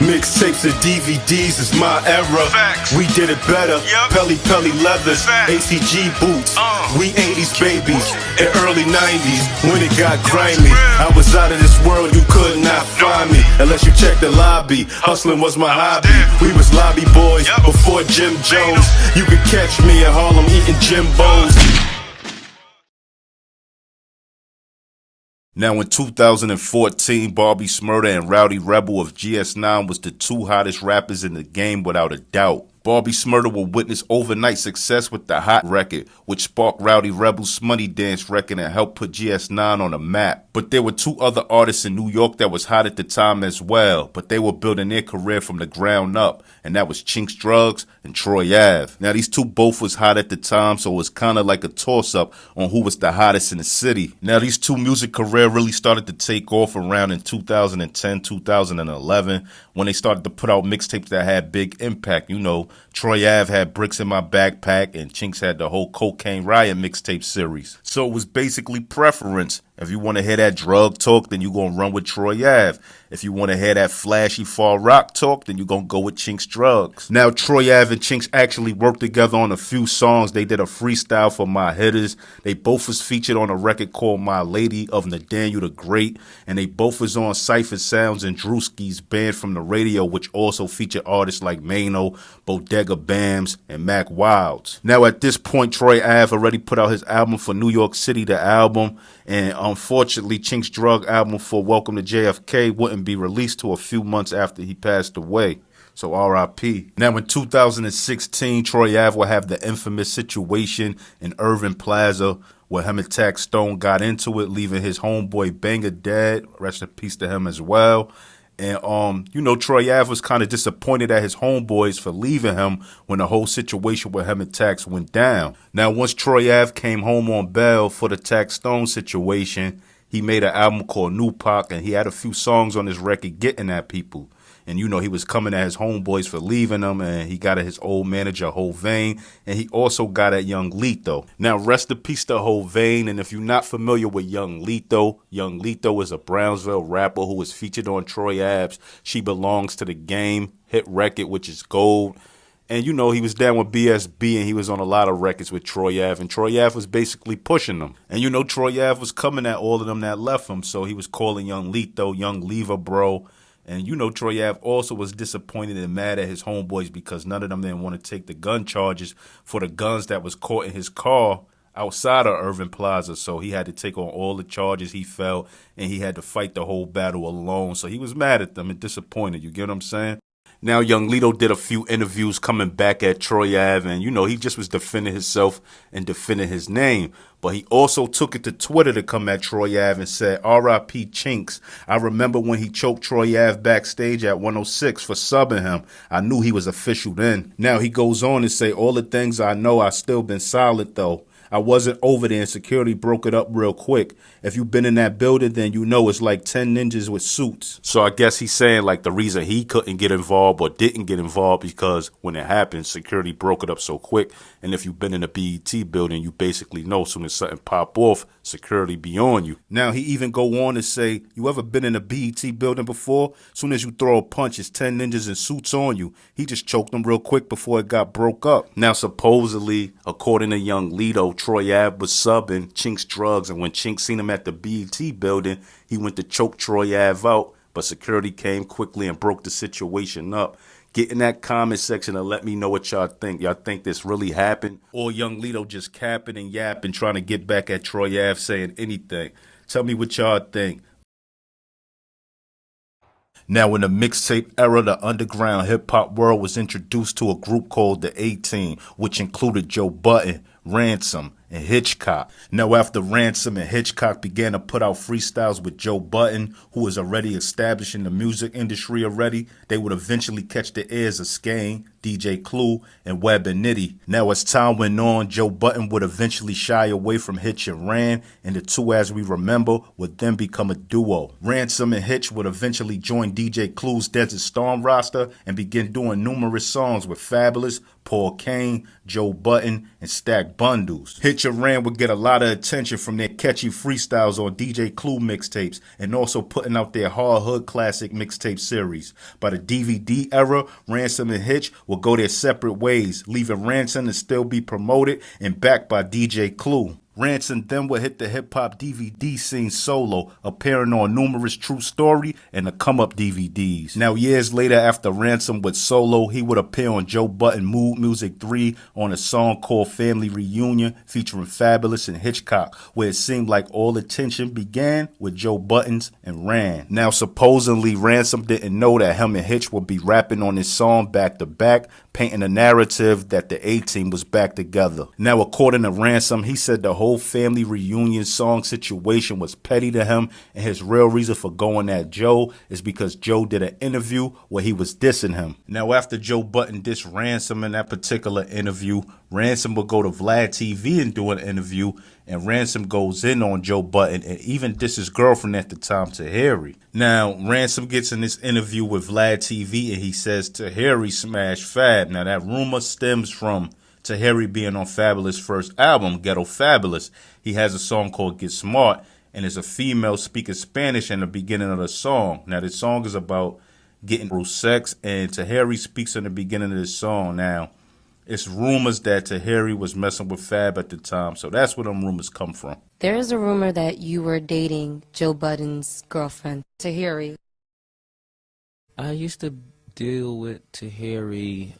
Mixtapes and DVDs is my era. Facts. We did it better. Yep. Pelly leathers, Facts. ACG boots. We 80s babies Woo. and early 90s when it got grimy. I was out of this world, you could not find me unless you check the lobby. Hustling was my hobby. We was lobby boys Yep. before Jim Jones. You could catch me in Harlem eating Jimbos. Now in 2014, Bobby Shmurda and Rowdy Rebel of GS9 was the two hottest rappers in the game without a doubt. Bobby Shmurda will witness overnight success with the Hot record, which sparked Rowdy Rebel's Smutty Dance record and helped put GS9 on the map. But there were two other artists in New York that was hot at the time as well, but they were building their career from the ground up, and that was Chinx Drugs and Troy Ave. Now these two both was hot at the time, so it was kind of like a toss-up on who was the hottest in the city. Now these two music career really started to take off around in 2010, 2011, when they started to put out mixtapes that had big impact. You know, Troy Ave had Bricks in My Backpack, and Chinx had the whole Cocaine Riot mixtape series. So it was basically preference. If you want to hear that drug talk, then you're going to run with Troy Ave. If you want to hear that flashy fall rock talk, then you're going to go with Chinx Drugs. Now, Troy Ave and Chinx actually worked together on a few songs. They did a freestyle for My Hitters. They both was featured on a record called My Lady of Nathaniel the Great. And they both was on Cypher Sounds and Drewski's Band from the Radio, which also featured artists like Mano, Bodega Bams, and Mac Wilds. Now, at this point, Troy Ave already put out his album for New York City, the album. And unfortunately, Chinx Drug album for Welcome to JFK wouldn't be released till a few months after he passed away. So R.I.P. Now in 2016, Troy Ave will have the infamous situation in Irving Plaza where him and Tax Stone got into it, leaving his homeboy Banger dead. Rest in peace to him as well. And, you know, Troy Ave was kind of disappointed at his homeboys for leaving him when the whole situation with him and Tax went down. Now, once Troy Ave came home on bail for the Tax Stone situation, he made an album called New Pac, and he had a few songs on his record getting at people. And, you know, he was coming at his homeboys for leaving him, and he got at his old manager, Hovain, and he also got at Young Letho. Now, rest in peace to Hovain, and if you're not familiar with Young Letho is a Brownsville rapper who was featured on Troy Ave's She Belongs to the Game hit record, which is gold. And, you know, he was down with BSB, and he was on a lot of records with Troy Ave, and Troy Ave was basically pushing them. And, you know, Troy Ave was coming at all of them that left him, so he was calling Young Letho, Young Lever Bro. And, you know, Troy Ave also was disappointed and mad at his homeboys because none of them didn't want to take the gun charges for the guns that was caught in his car outside of Irving Plaza. So he had to take on all the charges he felt, and he had to fight the whole battle alone. So he was mad at them and disappointed. You get what I'm saying? Now, Young Letho did a few interviews coming back at Troy Ave, and, you know, he just was defending himself and defending his name. But he also took it to Twitter to come at Troy Ave and said, R.I.P. Chinx. I remember when he choked Troy Ave backstage at 106 for subbing him. I knew he was official then. Now, he goes on to say, all the things I know, I still been silent, though. I wasn't over there and security broke it up real quick. If you've been in that building, then you know it's like 10 ninjas with suits. So I guess he's saying like the reason he couldn't get involved or didn't get involved because when it happened, security broke it up so quick. And if you've been in a BET building, you basically know as soon as something pop off, security be on you. Now he even go on to say, you ever been in a BET building before? As soon as you throw a punch, it's 10 ninjas in suits on you. He just choked them real quick before it got broke up. Now supposedly, according to Young Letho, Troy Ave was subbing Chinx Drugs, and when Chinx seen him at the BET building, he went to choke Troy Ave out, but security came quickly and broke the situation up. Get in that comment section and let me know what y'all think. Y'all think this really happened? Or Young Letho just capping and yapping, trying to get back at Troy Ave saying anything? Tell me what y'all think. Now, in the mixtape era, the underground hip-hop world was introduced to a group called the A-Team, which included Joe Budden, Ransom, and Hitchcock. Now, after Ransom and Hitchcock began to put out freestyles with Joe Budden, who was already established in the music industry already, they would eventually catch the ears of Skane, DJ Clue, and Webb and Nitty. Now, as time went on, Joe Budden would eventually shy away from Hitch and Ran, and the two, as we remember, would then become a duo. Ransom and Hitch would eventually join DJ Clue's Desert Storm roster and begin doing numerous songs with Fabulous, Paul Kane, Joe Budden, and Stack Bundles. Hitch Hitch and Ran would get a lot of attention from their catchy freestyles on DJ Clue mixtapes and also putting out their Hard Hood Classic mixtape series. By the DVD era, Ransom and Hitch would go their separate ways, leaving Ransom to still be promoted and backed by DJ Clue. Ransom then would hit the hip-hop DVD scene solo, appearing on numerous True Story and the Come Up DVDs. Now, years later, after Ransom would solo, he would appear on Joe Budden Mood Music 3 on a song called Family Reunion featuring Fabulous and Hitchcock, where it seemed like all the tension began with Joe Buttons and Ran. Now, supposedly, Ransom didn't know that him and Hitch would be rapping on this song back-to-back, painting a narrative that the A-Team was back together. Now, according to Ransom, he said the whole family reunion song situation was petty to him, and his real reason for going at Joe is because Joe did an interview where he was dissing him. Now, after Joe Budden dissed Ransom in that particular interview, Ransom would go to vladtv and do an interview, and Ransom goes in on Joe Budden and even dissed his girlfriend at the time, Tahiri. Now, Ransom gets in this interview with vladtv and he says Tahiri smashed Fab. Now, that rumor stems from Tahiri being on Fabulous' first album, Ghetto Fabulous. He has a song called Get Smart, and there's a female speaking Spanish in the beginning of the song. Now, this song is about getting through sex, and Tahiri speaks in the beginning of this song. Now, it's rumors that Tahiri was messing with Fab at the time, so that's where them rumors come from. There is a rumor that you were dating Joe Budden's girlfriend, Tahiri. I used to deal with Tahiri.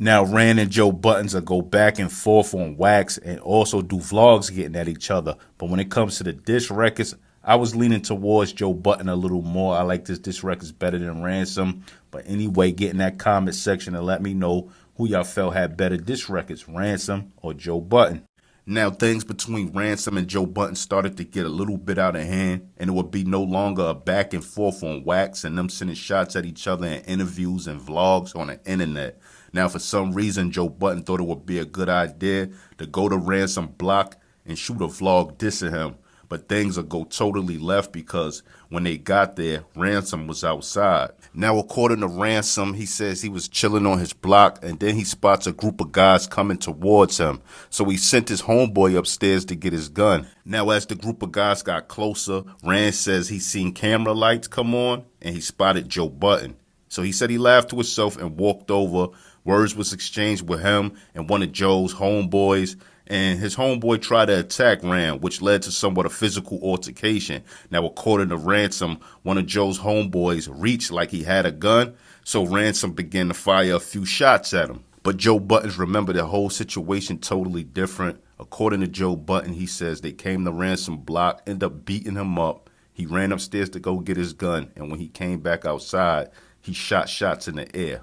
Now, Ran and Joe Buttons will go back and forth on Wax and also do vlogs getting at each other. But when it comes to the diss records, I was leaning towards Joe Budden a little more. I like this diss records better than Ransom. But anyway, get in that comment section and let me know who y'all felt had better diss records, Ransom or Joe Budden. Now, things between Ransom and Joe Budden started to get a little bit out of hand, and it would be no longer a back and forth on Wax and them sending shots at each other in interviews and vlogs on the internet. Now, for some reason, Joe Budden thought it would be a good idea to go to Ransom block and shoot a vlog dissing him. But things will go totally left because when they got there, Ransom was outside. Now, according to Ransom, he says he was chilling on his block and then he spots a group of guys coming towards him. So he sent his homeboy upstairs to get his gun. Now, as the group of guys got closer, Rand says he seen camera lights come on and he spotted Joe Budden. So he said he laughed to himself and walked over. Words was exchanged with him and one of Joe's homeboys, and his homeboy tried to attack Rand, which led to somewhat a physical altercation. Now, according to Ransom, one of Joe's homeboys reached like he had a gun, so Ransom began to fire a few shots at him. But Joe Buttons remembered the whole situation totally different. According to Joe Budden, he says they came to Ransom block, ended up beating him up. He ran upstairs to go get his gun, and when he came back outside, he shot shots in the air.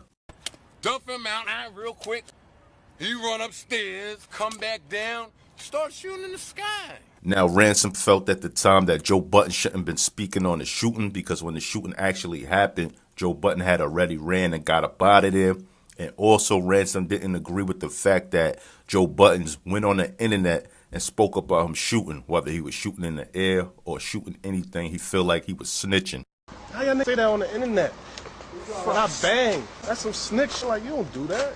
Dump him out real quick. He run upstairs, come back down, start shooting in the sky. Now, Ransom felt at the time that Joe Budden shouldn't have been speaking on the shooting because when the shooting actually happened, Joe Budden had already ran and got up out of there. And also, Ransom didn't agree with the fact that Joe Buttons went on the internet and spoke about him shooting, whether he was shooting in the air or shooting anything. He felt like he was snitching. How y'all say that on the internet? When I bang, that's some snitch. Like, you don't do that.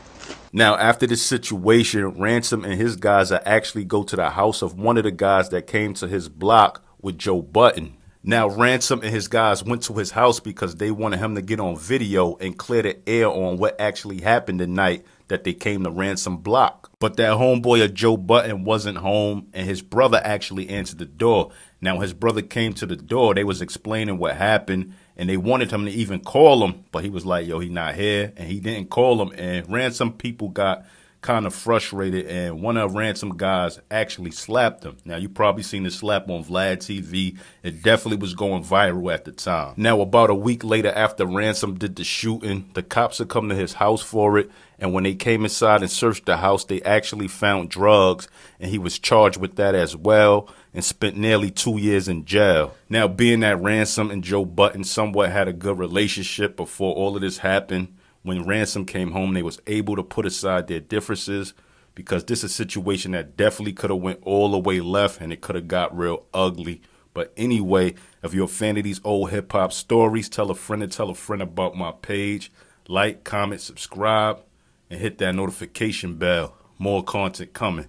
Now, after this situation, Ransom and his guys actually go to the house of one of the guys that came to his block with Joe Budden. Now, Ransom and his guys went to his house because they wanted him to get on video and clear the air on what actually happened the night that they came to Ransom block. But that homeboy of Joe Budden wasn't home, and his brother actually answered the door. Now, when his brother came to the door, they was explaining what happened, and they wanted him to even call him, but he was like, yo, he not here, and he didn't call him, and Ransom people got kind of frustrated, and one of Ransom guys actually slapped him. Now, you probably seen the slap on vladtv. It definitely was going viral at the time. Now, about a week later after Ransom did the shooting, the cops had come to his house for it, and when they came inside and searched the house, they actually found drugs, and he was charged with that as well and spent nearly 2 years in jail. Now, being that Ransom and Joe Budden somewhat had a good relationship before all of this happened, when Ransom came home, they was able to put aside their differences because this is a situation that definitely could have went all the way left and it could have got real ugly. But anyway, if you're a fan of these old hip-hop stories, tell a friend to tell a friend about my page. Like, comment, subscribe, and hit that notification bell. More content coming.